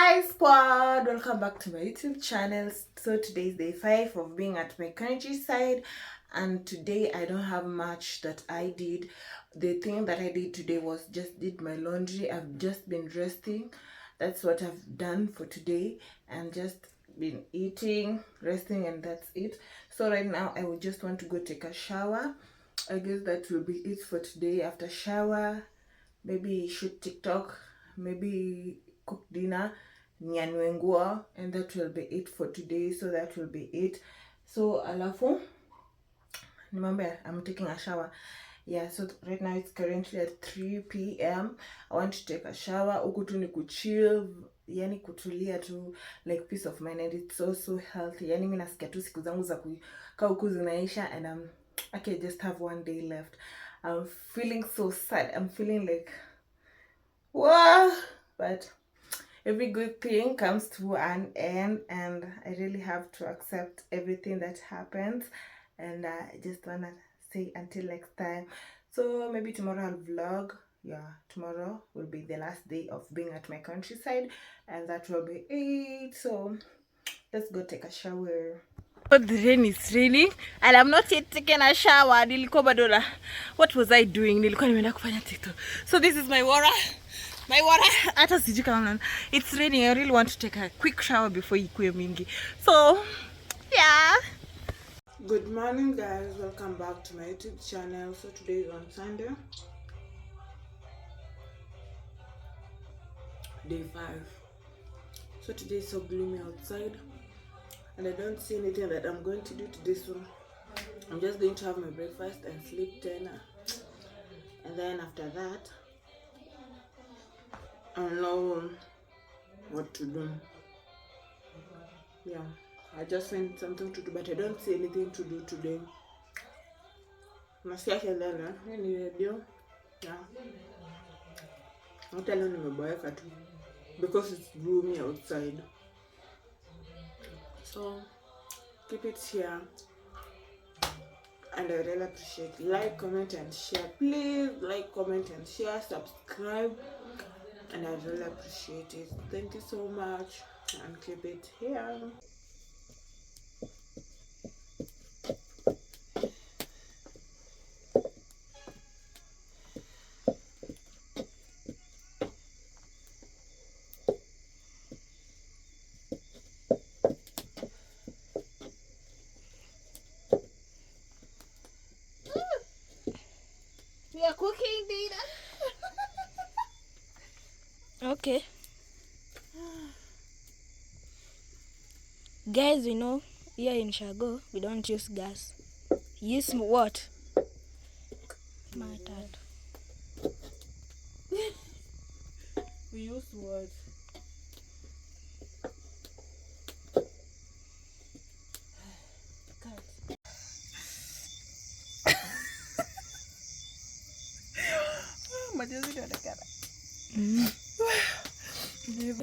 Hi squad, welcome back to my YouTube channel. So today is day 5 of being at my countryside, and today I don't have much that I did. The thing that I did today was just did my laundry. I've just been resting. That's what I've done for today, and just been eating, resting, and that's it. So right now I would just want to go take a shower. I guess that will be it for today. After shower, maybe shoot TikTok, maybe cook dinner, nianue nguo, and that will be it for today. So that will be it. So alafu remember I'm taking a shower. Yeah, so right now it's currently at 3 p.m. I want to take a shower. Huku tu ni kuchill, yani kutulia tu, like peace of mind, and it's so healthy. Yani mimi nasikia tu siku zangu za kukaa huku zinaisha, and okay, just have one day left. I'm feeling so sad. I'm feeling like wow, but every good thing comes to an end, and I really have to accept everything that happens. And I just wanna say until next time. So maybe tomorrow I'll vlog. Yeah, tomorrow will be the last day of being at my countryside, and that will be it. So let's go take a shower. But the rain is raining and I'm not yet taking a shower. Nilikuwa bado what was I doing? Nilikuwa nimeenda kufanya TikTok. So this is my water. My water. Hata sijui kama it's raining. I really want to take a quick shower before ikuwe mingi. So yeah. Good morning guys. Welcome back to my YouTube channel. So today is on Sunday. Day 5. So today is so gloomy outside, and I don't see anything that I'm going to do today, so I'm just going to have my breakfast and sleep 10, and then after that I'll know what to do. Yeah, I just find something to do, but I don't see anything to do today. Nasikia kelele ni radio. Yeah, I'll tell you nimeboeka tu because it's gloomy outside. So keep it here, and I really appreciate like, comment, and share. Please like, comment, and share, subscribe, and I really appreciate it. Thank you so much, and keep it here. We are cooking dinner. Okay. Guys, you know, here in Shago, we don't use gas. Use what? Matatu. We use what?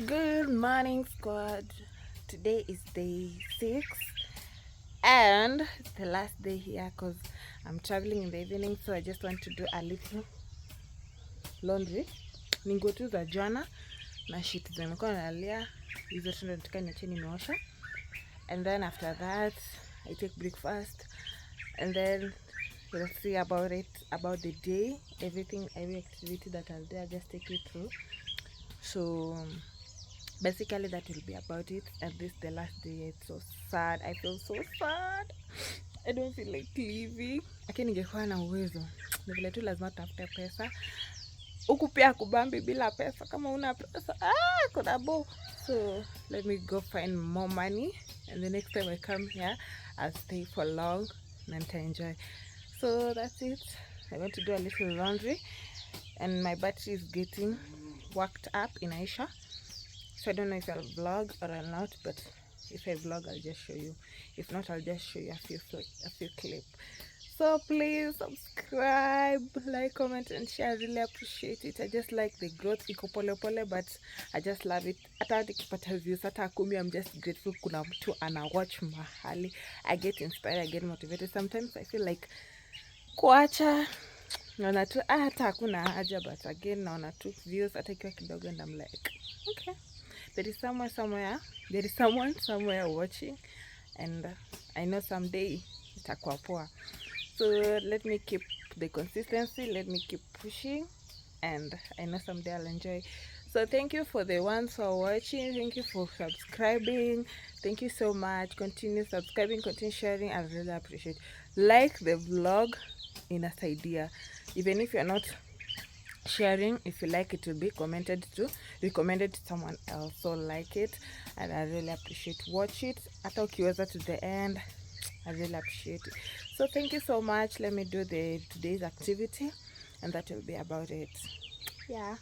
Good morning squad. Today is day 6 and it's the last day here because I'm traveling in the evening, so I just want to do a little laundry. Ningo tu za jana na shit zimekuwa nalia, hizo tu ndo nataka niache nimeosha, and then after that I take breakfast, and then we'll see about the day, every activity that I'll do. I'll just take you through. So basically that will be about it, and this is the last day. It's so sad. I feel so sad. I don't feel like leaving. Lakini ningekuwa na uwezo, ni vile tu lazima tafute pesa. Huku pia kubambi bila pesa. Kama una pesa, kuna bo. So let me go find more money, and the next time I come here I'll stay for long and enjoy. So that's it. I want to do a little laundry, and my battery is getting worked up in Aisha. So I don't know if I'll vlog or I'll not, but if I vlog I'll just show you. If not, I'll just show you a few clips. So please subscribe, like, comment, and share. I really appreciate it. I just like the growth. Iko pole pole, but I just love it. Hata nikipata views hata 10, I'm just grateful kuna mtu ana watch mahali. I get inspired, I get motivated. Sometimes I feel like kuacha naona tu hata hakuna haja, but again naona tu views hata ikiwa kidogo, and I'm like okay, there is someone somewhere watching, and I know someday itakuwa poa. So let me keep the consistency, let me keep pushing, and I know someday I'll enjoy. So thank you for the ones who are watching, thank you for subscribing, thank you so much. Continue subscribing, continue sharing. I really appreciate. Like the vlog, inasaidia. Even if you're not sharing, if you like, it will be recommended to someone else. So like it, and I really appreciate. Watch it hata ukiweza to the end. I really appreciate it. So thank you so much. Let me do the today's activity, and that will be about it. Yeah.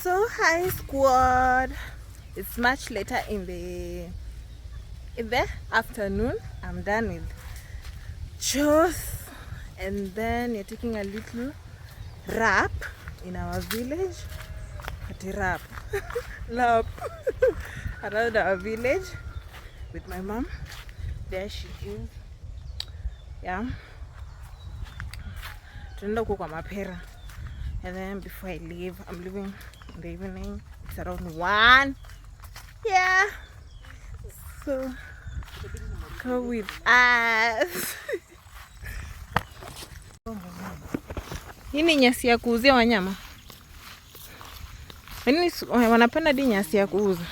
So hi squad, it's much later in the afternoon. I'm done with chores, and then you're taking a little rap in our village. At a rap lap around our village with my mom. There she is. Yeah, tunaenda huko kwa mapera. And then before I leave, I'm leaving in the evening. It's around 1. Yeah. So go with us. Hii ni nyasi ya kuuzia wanyama. Yaani wanapenda di nyasi ya kuuza.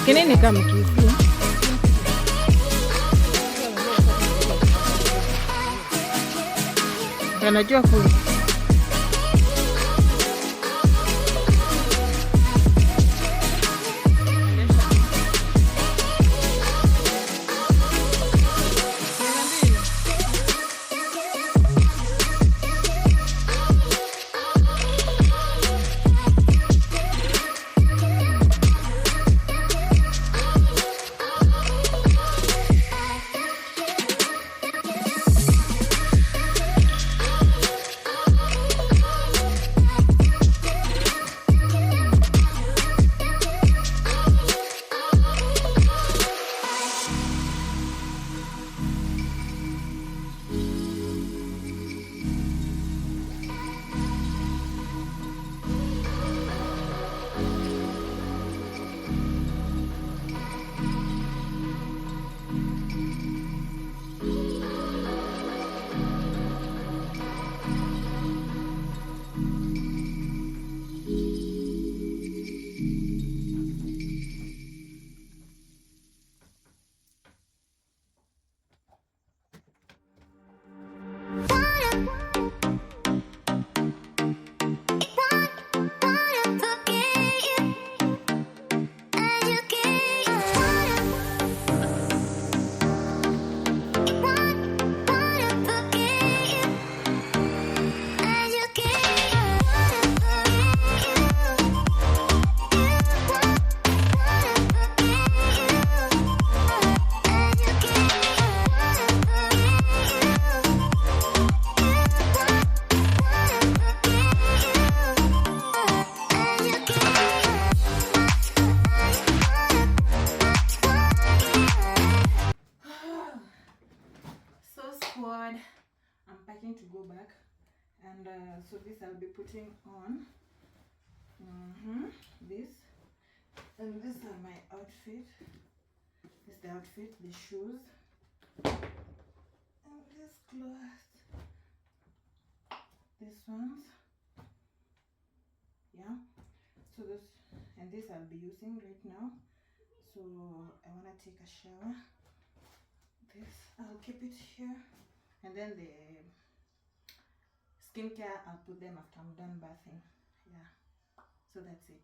lakini ni kama kifu. Anajua kula. I'm packing to go back, and so this I'll be putting on. This, and these are my outfit. This is the outfit, the shoes, and this clothes. These ones, yeah. So this and this I'll be using right now. So I wanna take a shower. This I'll keep it here, and then the skincare I'll put them after I'm done bathing. Yeah, so that's it.